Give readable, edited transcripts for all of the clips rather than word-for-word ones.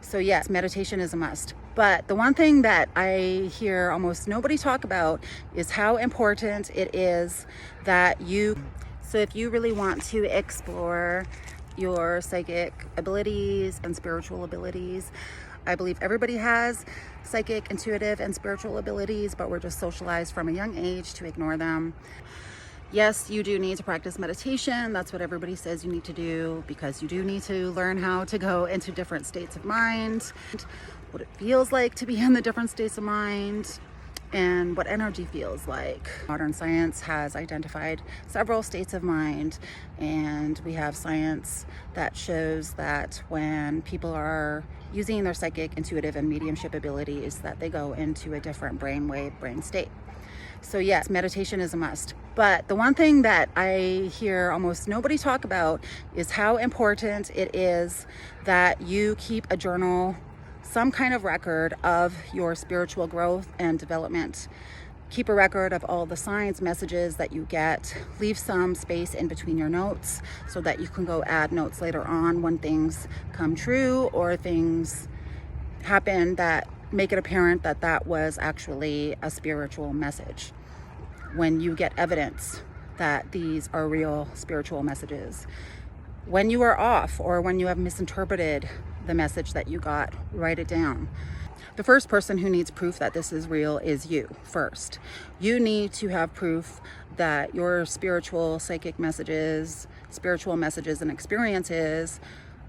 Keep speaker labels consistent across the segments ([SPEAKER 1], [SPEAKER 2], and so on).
[SPEAKER 1] So yes, meditation is a must. But the one thing that I hear almost nobody talk about is how important it is that so if you really want to explore your psychic abilities and spiritual abilities, I believe everybody has psychic, intuitive, and spiritual abilities, but we're just socialized from a young age to ignore them. Yes, you do need to practice meditation. That's what everybody says you need to do, because you do need to learn how to go into different states of mind, what it feels like to be in the different states of mind, and what energy feels like. Modern science has identified several states of mind, and we have science that shows that when people are using their psychic, intuitive, and mediumship abilities, that they go into a different brainwave, brain state. So yes, meditation is a must. But the one thing that I hear almost nobody talk about is how important it is that you keep a journal, some kind of record of your spiritual growth and development. Keep a record of all the signs, messages that you get. Leave some space in between your notes so that you can go add notes later on when things come true or things happen that make it apparent that that was actually a spiritual message. When you get evidence that these are real spiritual messages. When you are off or when you have misinterpreted the message that you got, write it down. The first person who needs proof that this is real is you first. You need to have proof that your spiritual, psychic messages, spiritual messages and experiences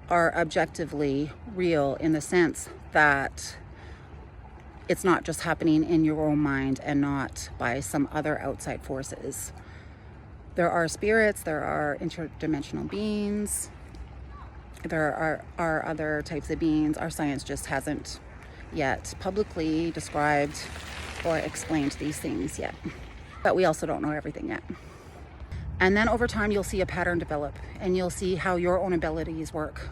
[SPEAKER 1] are objectively real, in the sense that it's not just happening in your own mind and not by some other outside forces. There are spirits, there are interdimensional beings, there are other types of beings. Our science just hasn't yet publicly described or explained these things yet. But we also don't know everything yet. And then over time, you'll see a pattern develop, and you'll see how your own abilities work.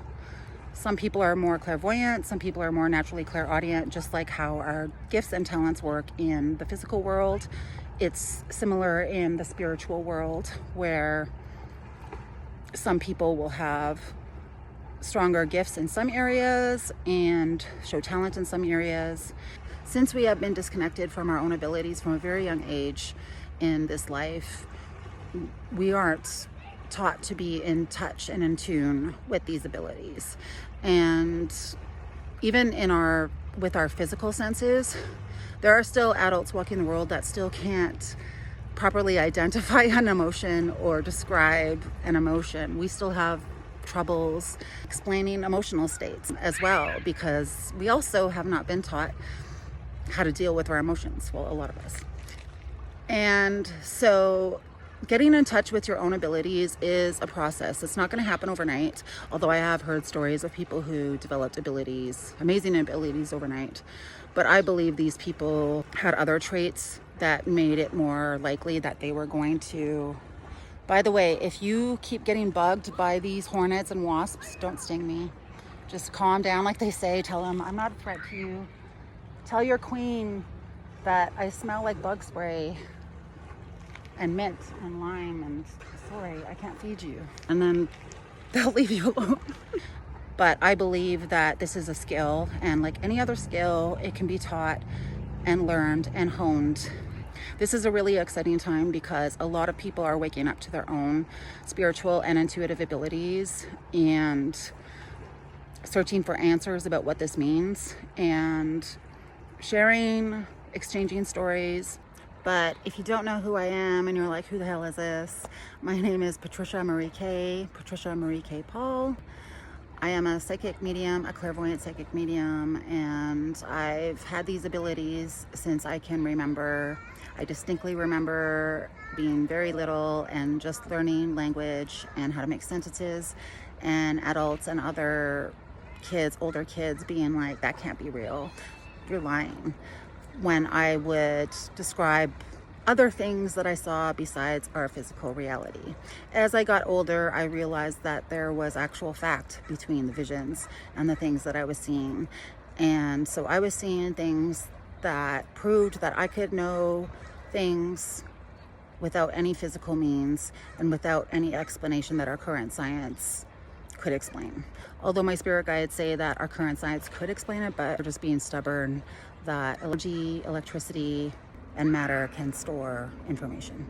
[SPEAKER 1] Some people are more clairvoyant, some people are more naturally clairaudient, just like how our gifts and talents work in the physical world. It's similar in the spiritual world, where some people will have stronger gifts in some areas and show talent in some areas. Since we have been disconnected from our own abilities from a very young age in this life, we aren't taught to be in touch and in tune with these abilities. And even with our physical senses, there are still adults walking the world that still can't properly identify an emotion or describe an emotion. We still have troubles explaining emotional states as well, because we also have not been taught how to deal with our emotions. Well, a lot of us. And so getting in touch with your own abilities is a process. It's not going to happen overnight, although I have heard stories of people who developed abilities, amazing abilities overnight. But I believe these people had other traits that made it more likely that they were going to. By the way, if you keep getting bugged by these hornets and wasps, don't sting me. Just calm down, like they say. Tell them, I'm not a threat to you. Tell your queen that I smell like bug spray and mint and lime, and sorry, I can't feed you. And then they'll leave you alone. But I believe that this is a skill, and like any other skill, it can be taught and learned and honed. This is a really exciting time because a lot of people are waking up to their own spiritual and intuitive abilities and searching for answers about what this means and sharing, exchanging stories. But if you don't know who I am and you're like, who the hell is this? My name is Patricia Marie K. Paul. I am a psychic medium, a clairvoyant psychic medium, and I've had these abilities since I can remember. I distinctly remember being very little and just learning language and how to make sentences, and adults and other kids, older kids, being like, that can't be real, you're lying, when I would describe other things that I saw besides our physical reality. As I got older, I realized that there was actual fact between the visions and the things that I was seeing. And so I was seeing things that proved that I could know things without any physical means and without any explanation that our current science could explain. Although my spirit guides say that our current science could explain it, but we're just being stubborn that energy, electricity, and matter can store information.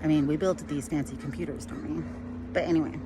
[SPEAKER 1] I mean, we built these fancy computers, don't we? But anyway.